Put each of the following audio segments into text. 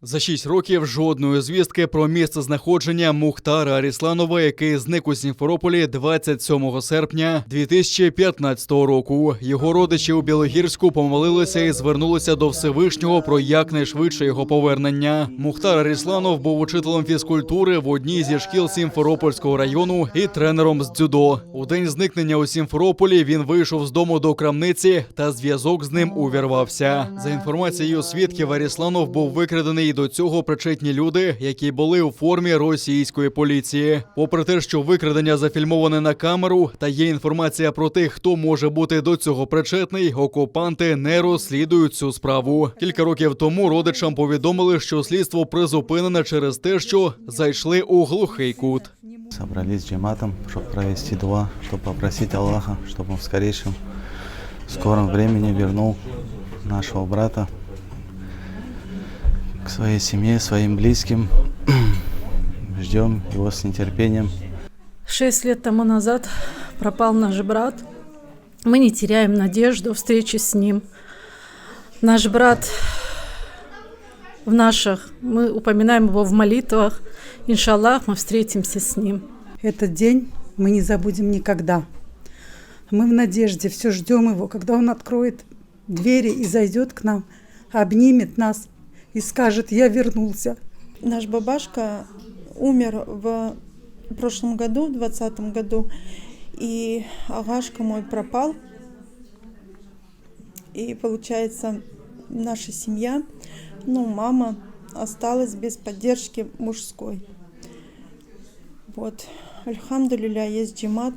За 6 років жодної звістки про місце знаходження Мухтара Арісланова, який зник у Сімферополі 27 серпня 2015 року. Його родичі у Білогірську помолилися і звернулися до Всевишнього про якнайшвидше його повернення. Мухтар Арісланов був учителем фізкультури в одній зі шкіл Сімферопольського району і тренером з дзюдо. У день зникнення у Сімферополі він вийшов з дому до крамниці та зв'язок з ним увірвався. За інформацією свідків, Арісланов був викрадений. І до цього причетні люди, які були у формі російської поліції. Попри те, що викрадення зафільмоване на камеру, та є інформація про тих, хто може бути до цього причетний, окупанти не розслідують цю справу. Кілька років тому родичам повідомили, що слідство призупинене через те, що зайшли у глухий кут. Собрались с джематом, чтобы провести дуа, чтобы попросить Аллаха, чтобы он в скором времени вернул нашего брата к своей семье, своим близким. Ждем его с нетерпением. 6 лет тому назад пропал наш брат. Мы не теряем надежду встречи с ним. Наш брат мы упоминаем его в молитвах. Иншаллах, мы встретимся с ним. Этот день мы не забудем никогда. Мы в надежде, все ждем его, когда он откроет двери и зайдет к нам, обнимет нас и скажет: «Я вернулся». Наш бабашка умер в прошлом году, в 2020 году, и агашка мой пропал. И получается, наша семья, мама осталась без поддержки мужской. Вот, альхамдулилля, есть джемат,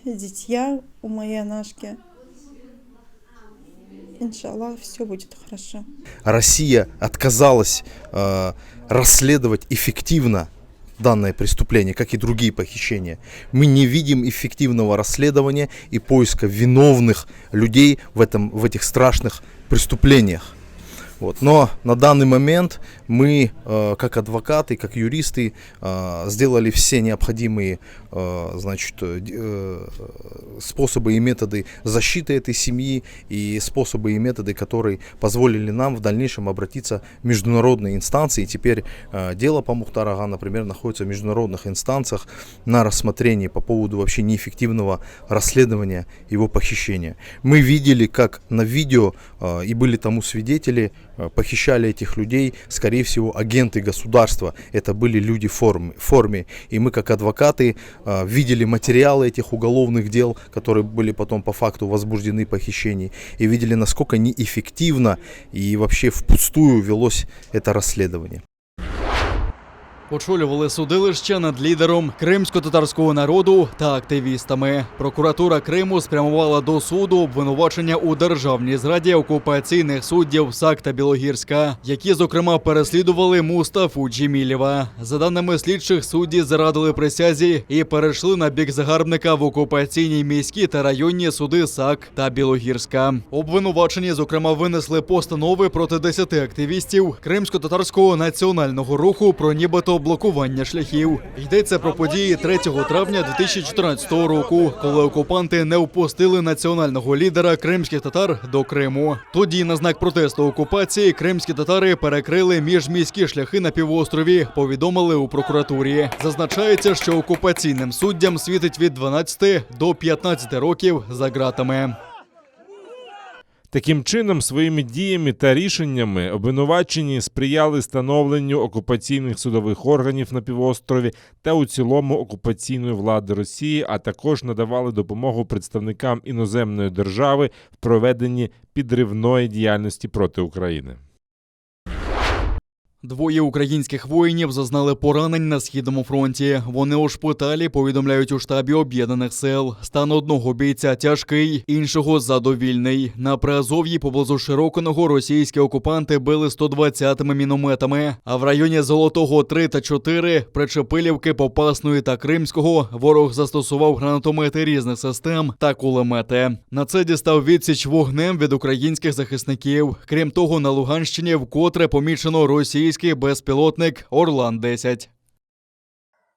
дитя у моей Анашки. Иншаллах, все будет хорошо. Россия отказалась расследовать эффективно данное преступление, как и другие похищения. Мы не видим эффективного расследования и поиска виновных людей в этих страшных преступлениях. Вот. Но на данный момент мы, как адвокаты, как юристы, сделали все необходимые способы и методы защиты этой семьи и способы и методы, которые позволили нам в дальнейшем обратиться в международные инстанции. И теперь дело по Мухтару Ага, например, находится в международных инстанциях на рассмотрении по поводу вообще неэффективного расследования его похищения. Мы видели, как на видео, и были тому свидетели, похищали этих людей, скорее всего, агенты государства. Это были люди в форме. И мы, как адвокаты, видели материалы этих уголовных дел, которые были потом по факту возбуждены похищений, и видели, насколько неэффективно и вообще впустую велось это расследование. Очолювали судилище над лідером кримсько-татарського народу та активістами. Прокуратура Криму спрямувала до суду обвинувачення у державній зраді окупаційних суддів САК та Білогірська, які, зокрема, переслідували Мустафу Джемілєва. За даними слідчих, судді зрадили присязі і перейшли на бік загарбника в окупаційній міській та районні суди САК та Білогірська. Обвинувачені, зокрема, винесли постанови проти 10 активістів Кримсько-татарського національного руху про нібито блокування шляхів. Йдеться про події 3 травня 2014 року, коли окупанти не впустили національного лідера кримських татар до Криму. Тоді на знак протесту окупації кримські татари перекрили міжміські шляхи на півострові, повідомили у прокуратурі. Зазначається, що окупаційним суддям світить від 12 до 15 років за ґратами. Таким чином, своїми діями та рішеннями обвинувачені сприяли становленню окупаційних судових органів на півострові та у цілому окупаційної влади Росії, а також надавали допомогу представникам іноземної держави в проведенні підривної діяльності проти України. Двоє українських воїнів зазнали поранень на Східному фронті. Вони у шпиталі, повідомляють у штабі Об'єднаних сил. Стан одного бійця тяжкий, іншого задовільний. На Приазов'ї поблизу Широкиного російські окупанти били 120-ми мінометами, а в районі Золотого 3 та 4, Причепилівки, Попасної та Кримського ворог застосував гранатомети різних систем та кулемети. На це дістав відсіч вогнем від українських захисників. Крім того, на Луганщині вкотре помічено російський безпілотник Орлан-10.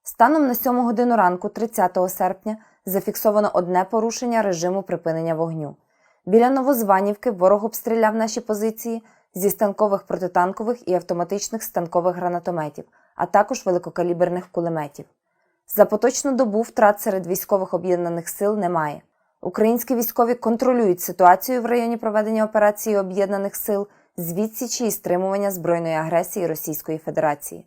Станом на 7 годину ранку 30 серпня зафіксовано одне порушення режиму припинення вогню. Біля Новозванівки ворог обстріляв наші позиції зі станкових протитанкових і автоматичних станкових гранатометів, а також великокаліберних кулеметів. За поточну добу втрат серед військових об'єднаних сил немає. Українські військові контролюють ситуацію в районі проведення операції об'єднаних сил з відсічі і стримування збройної агресії Російської Федерації.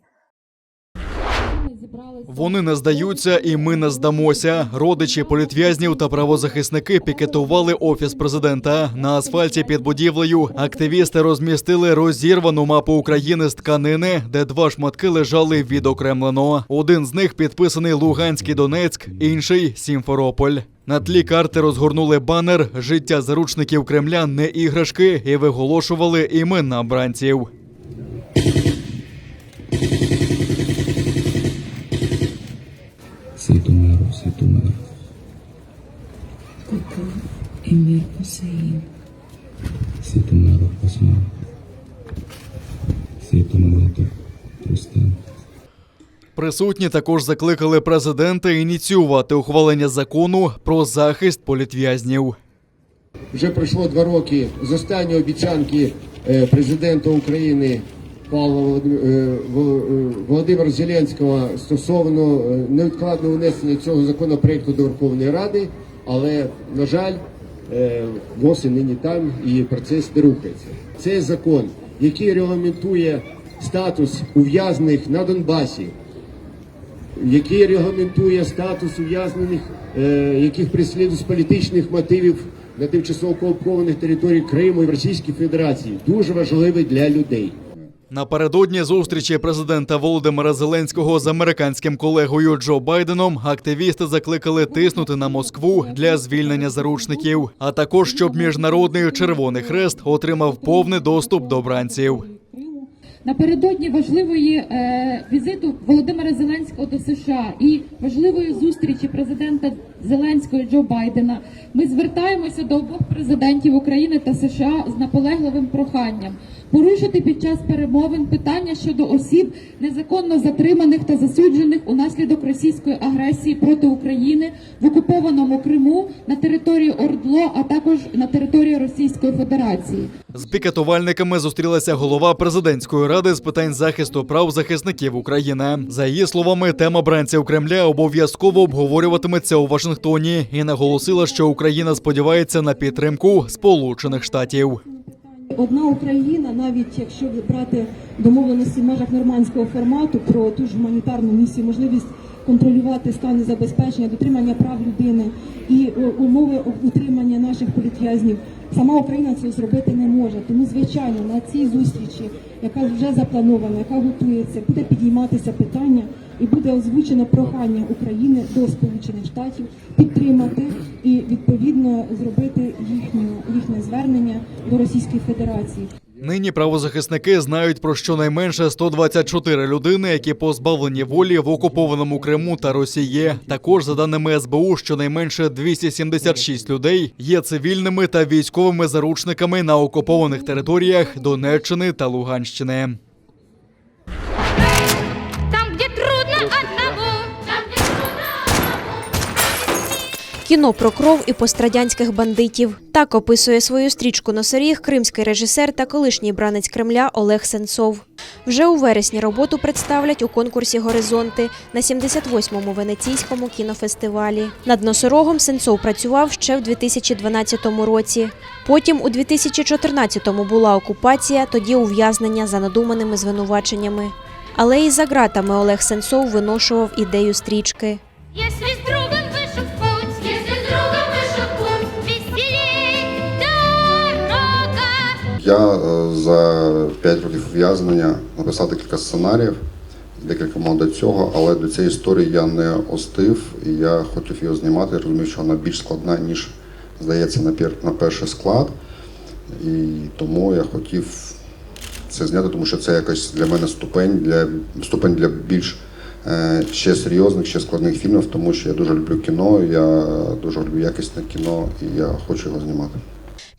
Вони не здаються, і ми не здамося. Родичі політв'язнів та правозахисники пікетували офіс президента. На асфальті під будівлею активісти розмістили розірвану мапу України з тканини, де два шматки лежали відокремлено. Один з них підписаний Луганський Донецьк, інший – Сімферополь. На тлі карти розгорнули банер «Життя заручників Кремля – не іграшки» і виголошували імена бранців. Світу миру, світу миру. І мир посеїм. Світу миру посмав. Світу молитов простим. Присутні також закликали президента ініціювати ухвалення закону про захист політв'язнів. Вже пройшло 2 роки з останньої обіцянки президента України Павла Володимира Зеленського стосовно невідкладного внесення цього законопроекту до Верховної Ради, але, на жаль, ВОЗ нині там і процес не рухається. Цей закон, який регламентує статус ув'язнених на Донбасі, який регламентує статус ув'язнених, яких переслідують з політичних мотивів на тимчасово окупованих територіях Криму і в Російській Федерації, дуже важливий для людей. Напередодні зустрічі президента Володимира Зеленського з американським колегою Джо Байденом активісти закликали тиснути на Москву для звільнення заручників, а також щоб Міжнародний Червоний Хрест отримав повний доступ до бранців. Напередодні важливої візиту Володимира Зеленського до США і важливої зустрічі президента Зеленського і Джо Байдена ми звертаємося до обох президентів України та США з наполегливим проханням порушити під час перемовин питання щодо осіб, незаконно затриманих та засуджених унаслідок російської агресії проти України в окупованому Криму, на території ОРДЛО, а також на території Російської Федерації. З пікетувальниками зустрілася голова президентської ради з питань захисту прав захисників України. За її словами, тема бранців Кремля обов'язково обговорюватиметься у Вашингтоні і наголосила, що Україна сподівається на підтримку Сполучених Штатів. Одна Україна, навіть якщо брати домовленості в межах нормандського формату про ту ж гуманітарну місію, можливість контролювати стан забезпечення, дотримання прав людини і умови утримання наших політв'язнів, сама Україна цього зробити не може. Тому, звичайно, на цій зустрічі, яка вже запланована, яка готується, буде підійматися питання і буде озвучено прохання України до Сполучених Штатів підтримати і, відповідно, зробити їхнє звернення до Російської Федерації. Нині правозахисники знають про щонайменше 124 людини, які позбавлені волі в окупованому Криму та Росії. Також, за даними СБУ, щонайменше 276 людей є цивільними та військовими заручниками на окупованих територіях Донеччини та Луганщини. Кіно про кров і пострадянських бандитів. Так описує свою стрічку «Носоріг» кримський режисер та колишній бранець Кремля Олег Сенцов. Вже у вересні роботу представлять у конкурсі «Горизонти» на 78-му Венеційському кінофестивалі. Над «Носорогом» Сенцов працював ще в 2012 році. Потім у 2014-му була окупація, тоді ув'язнення за надуманими звинуваченнями. Але і за ґратами Олег Сенцов виношував ідею стрічки. Я за 5 років ув'язнення написав декілька сценаріїв, декілька мав до цього, але до цієї історії я не остив, і я хотів її знімати, я розумів, що вона більш складна, ніж, здається, на перший склад. І тому я хотів це зняти, тому що це якось для мене ступень для більш ще серйозних, ще складних фільмів, тому що я дуже люблю кіно, я дуже люблю якісне кіно, і я хочу його знімати.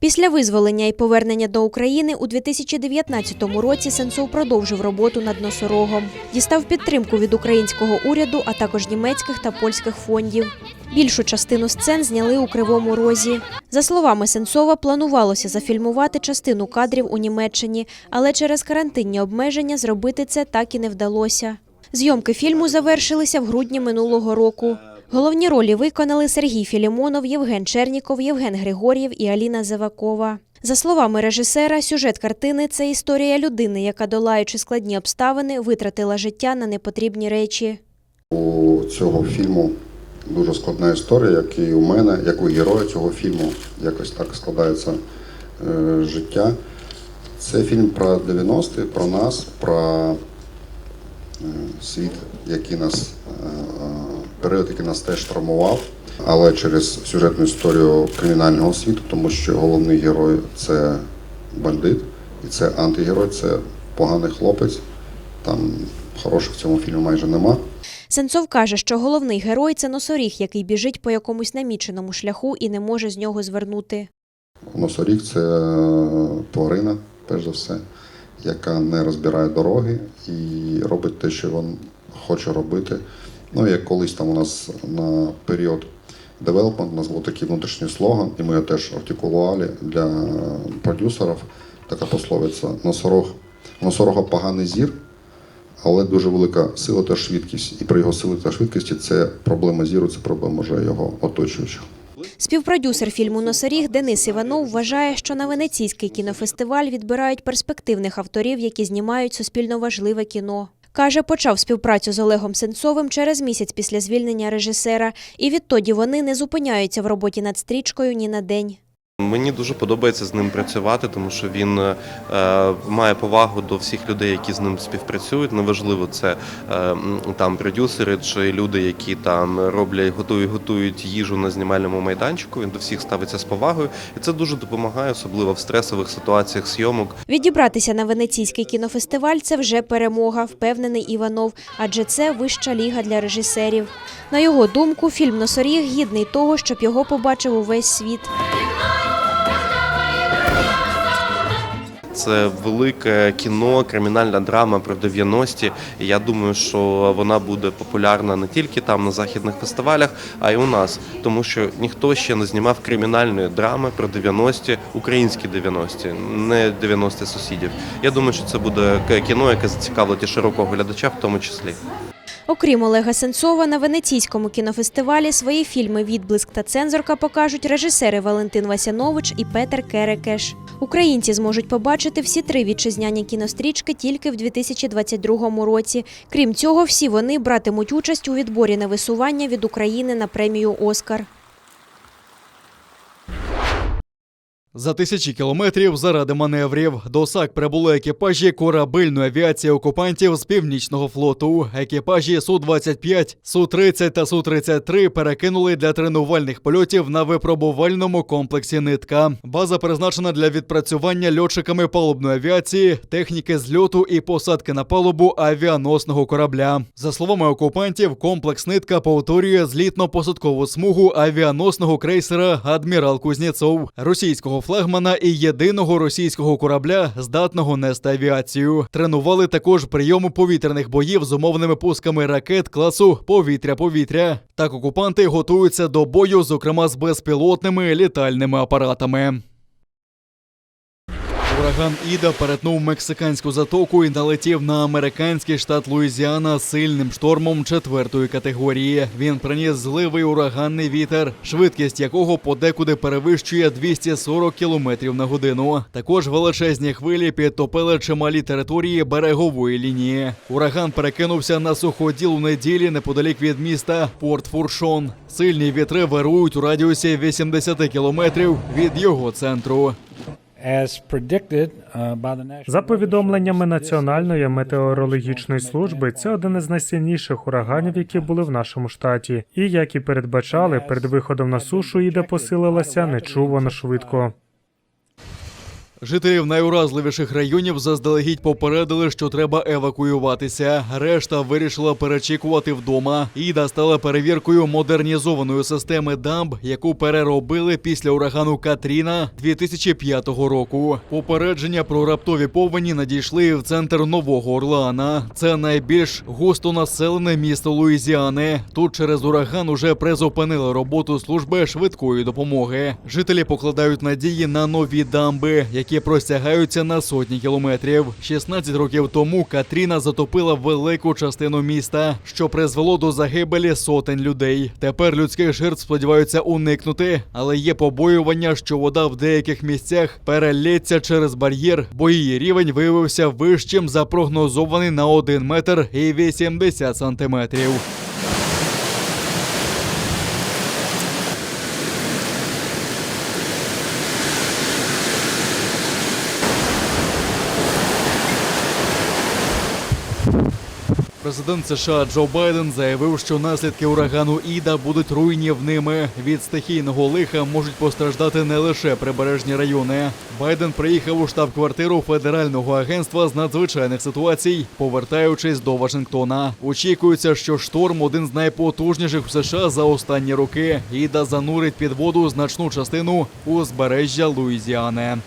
Після визволення і повернення до України у 2019 році Сенцов продовжив роботу над «Носорогом». Дістав підтримку від українського уряду, а також німецьких та польських фондів. Більшу частину сцен зняли у Кривому Розі. За словами Сенцова, планувалося зафільмувати частину кадрів у Німеччині, але через карантинні обмеження зробити це так і не вдалося. Зйомки фільму завершилися в грудні минулого року. Головні ролі виконали Сергій Філімонов, Євген Черніков, Євген Григор'єв і Аліна Зевакова. За словами режисера, сюжет картини – це історія людини, яка, долаючи складні обставини, витратила життя на непотрібні речі. У цього фільму дуже складна історія, як і у мене, як у героя цього фільму. Якось так складається життя. Це фільм про 90-ті, про нас, про світ, який нас, період, який нас теж травмував, але через сюжетну історію кримінального світу, тому що головний герой – це бандит, і це антигерой, це поганий хлопець. Там хороших в цьому фільмі майже нема. Сенцов каже, що головний герой – це носоріг, який біжить по якомусь наміченому шляху і не може з нього звернути. Носоріг – це тварина, перш за все, яка не розбирає дороги і робить те, що він хоче робити. Ну, як колись там у нас на період девелопмент, у нас був такий внутрішній слоган, і ми його теж артикулювали для продюсерів, така пословиця: носорога поганий зір, але дуже велика сила та швидкість. І при його силі та швидкості це проблема зіру, це проблема вже його оточуючих. Співпродюсер фільму «Носоріг» Денис Іванов вважає, що на Венеційський кінофестиваль відбирають перспективних авторів, які знімають суспільно важливе кіно. Каже, почав співпрацю з Олегом Сенцовим через місяць після звільнення режисера, і відтоді вони не зупиняються в роботі над стрічкою ні на день. Мені дуже подобається з ним працювати, тому що він має повагу до всіх людей, які з ним співпрацюють. Неважливо, це там продюсери чи люди, які там роблять, готують їжу на знімальному майданчику. Він до всіх ставиться з повагою, і це дуже допомагає, особливо в стресових ситуаціях зйомок. Відібратися на Венеційський кінофестиваль – це вже перемога, впевнений Іванов, адже це вища ліга для режисерів. На його думку, фільм «Носоріг» гідний того, щоб його побачив увесь світ. Це велике кіно, кримінальна драма про 90-ті. І я думаю, що вона буде популярна не тільки там на західних фестивалях, а й у нас. Тому що ніхто ще не знімав кримінальної драми про 90-ті, українські 90-ті, не 90-ті сусідів. Я думаю, що це буде кіно, яке зацікавить і широкого глядача в тому числі. Окрім Олега Сенцова, на Венеційському кінофестивалі свої фільми «Відблиск» та «Цензорка» покажуть режисери Валентин Васянович і Петер Керекеш. Українці зможуть побачити всі 3 вітчизняні кінострічки тільки в 2022 році. Крім цього, всі вони братимуть участь у відборі на висування від України на премію «Оскар». За тисячі кілометрів заради маневрів до САК прибули екіпажі корабельної авіації окупантів з Північного флоту. Екіпажі Су-25, Су-30 та Су-33 перекинули для тренувальних польотів на випробувальному комплексі «Нитка». База призначена для відпрацювання льотчиками палубної авіації, техніки зльоту і посадки на палубу авіаносного корабля. За словами окупантів, комплекс «Нитка» повторює злітно-посадкову смугу авіаносного крейсера «Адмірал Кузнєцов», російського флагмана і єдиного російського корабля, здатного нести авіацію. Тренували також прийому повітряних боїв з умовними пусками ракет класу «Повітря-повітря». Так окупанти готуються до бою, зокрема з безпілотними літальними апаратами. Ураган Іда перетнув Мексиканську затоку і налетів на американський штат Луїзіана сильним штормом 4-ї категорії. Він приніс зливий ураганний вітер, швидкість якого подекуди перевищує 240 км на годину. Також величезні хвилі підтопили чималі території берегової лінії. Ураган перекинувся на суходіл у неділі неподалік від міста Порт-Фуршон. Сильні вітри вирують у радіусі 80 км від його центру. За повідомленнями Національної метеорологічної служби, це один із найсильніших ураганів, які були в нашому штаті. І, як і передбачали, перед виходом на сушу Іда посилилася нечувано швидко. Жителів найуразливіших районів заздалегідь попередили, що треба евакуюватися. Решта вирішила перечікувати вдома. Іда стала перевіркою модернізованої системи дамб, яку переробили після урагану Катріна 2005 року. Попередження про раптові повені надійшли в центр Нового Орлеана. Це найбільш густонаселене місто Луїзіани. Тут через ураган уже призупинили роботу служби швидкої допомоги. Жителі покладають надії на нові дамби, які простягаються на сотні кілометрів. 16 років тому Катріна затопила велику частину міста, що призвело до загибелі сотень людей. Тепер людських жертв сподіваються уникнути, але є побоювання, що вода в деяких місцях перелється через бар'єр, бо її рівень виявився вищим за прогнозований на 1 метр і 80 сантиметрів. Президент США Джо Байден заявив, що наслідки урагану Іда будуть руйнівними. Від стихійного лиха можуть постраждати не лише прибережні райони. Байден приїхав у штаб-квартиру Федерального агентства з надзвичайних ситуацій, повертаючись до Вашингтона. Очікується, що шторм – один з найпотужніших в США за останні роки. Іда занурить під воду значну частину узбережжя Луїзіани.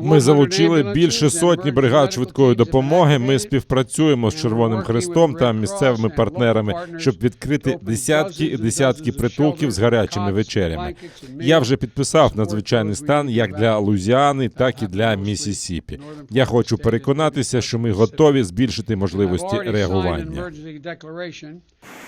Ми залучили більше сотні бригад швидкої допомоги. Ми співпрацюємо з Червоним Хрестом та місцевими партнерами, щоб відкрити десятки і десятки притулків з гарячими вечерями. Я вже підписав надзвичайний стан як для Луїзіани, так і для Міссісіпі. Я хочу переконатися, що ми готові збільшити можливості реагування.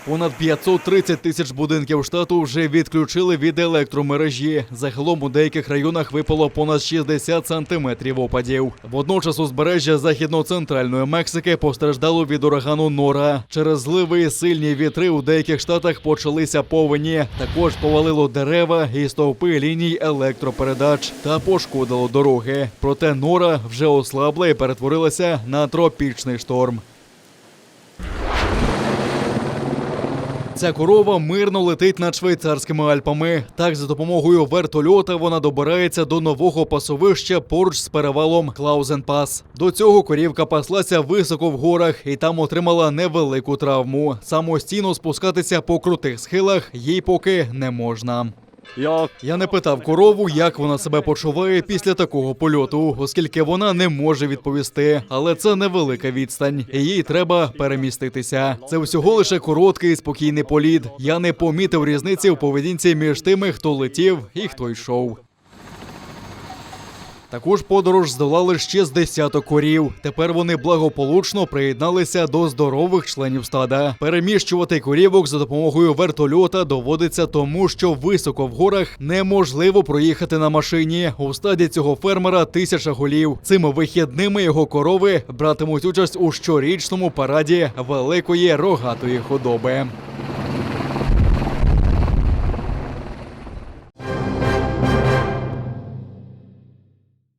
Понад 530 тисяч будинків штату вже відключили від електромережі. Загалом у деяких районах випало понад 60 сантиметрів опадів. Водночас узбережжя західно-центральної Мексики постраждало від урагану Нора. Через зливи і сильні вітри у деяких штатах почалися повені. Також повалило дерева і стовпи ліній електропередач та пошкодило дороги. Проте Нора вже ослабла і перетворилася на тропічний шторм. Ця корова мирно летить над швейцарськими Альпами. Так, за допомогою вертольота вона добирається до нового пасовища поруч з перевалом Клаузенпас. До цього корівка паслася високо в горах і там отримала невелику травму. Самостійно спускатися по крутих схилах їй поки не можна. Я не питав корову, як вона себе почуває після такого польоту, оскільки вона не може відповісти. Але це невелика відстань, і їй треба переміститися. Це всього лише короткий спокійний політ. Я не помітив різниці в поведінці між тими, хто летів і хто йшов. Також подорож здолали ще з десяток корів. Тепер вони благополучно приєдналися до здорових членів стада. Переміщувати корівок за допомогою вертольота доводиться тому, що високо в горах неможливо проїхати на машині. У стаді цього фермера 1000 голів. Цими вихідними його корови братимуть участь у щорічному параді великої рогатої худоби.